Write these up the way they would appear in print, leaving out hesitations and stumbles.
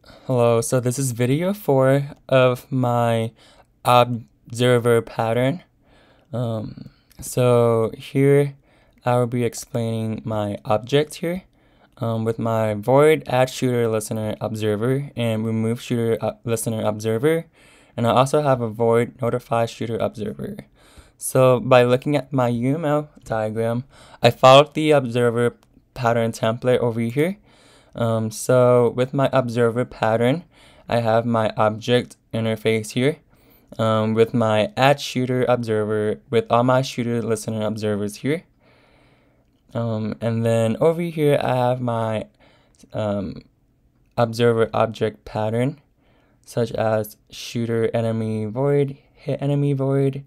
Hello, so this is video 4 of my observer pattern. So here I will be explaining my object here with my void add shooter listener observer and remove shooter listener observer, and I also have a void notify shooter observer. So by looking at my UML diagram, I followed the observer pattern template over here. So with my observer pattern, I have my object interface here with my add shooter observer with all my shooter listener observers here. And then over here, I have my observer object pattern, such as shooter enemy void, hit enemy void,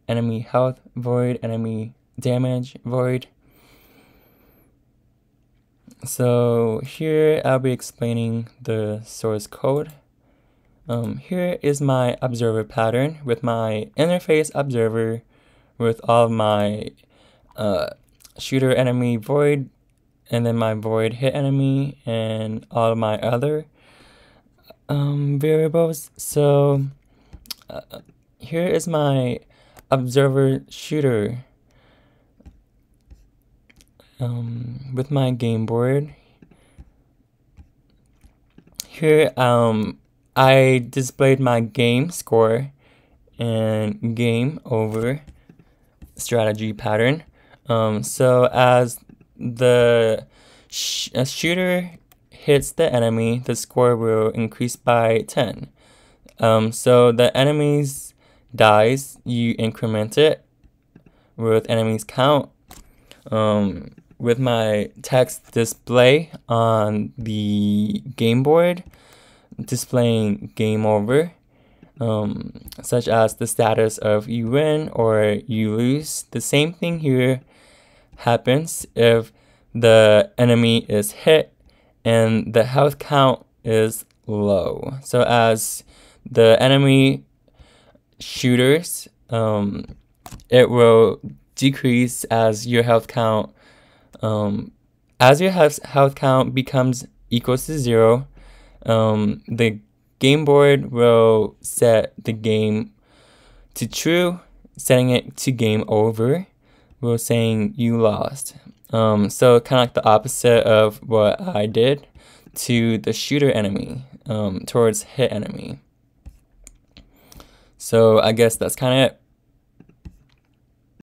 enemy health void, enemy damage void. So here I'll be explaining the source code. Here is my observer pattern with my interface observer with all my shooter enemy void, and then my void hit enemy, and all of my other variables. So here is my observer shooter with my game board. Here I displayed my game score and game over strategy pattern. So as the shooter hits the enemy, the score will increase by 10. So the enemies dies, you increment it with enemies count. With my text display on the game board, displaying game over, such as the status of you win or you lose. The same thing here happens if the enemy is hit and the health count is low. So as the enemy shooters, it will decrease as your health count becomes equals to 0. The game board will set the game to true, setting it to game over. We're saying you lost. So kind of like the opposite of what I did to the shooter enemy, towards hit enemy. So I guess that's kind of it.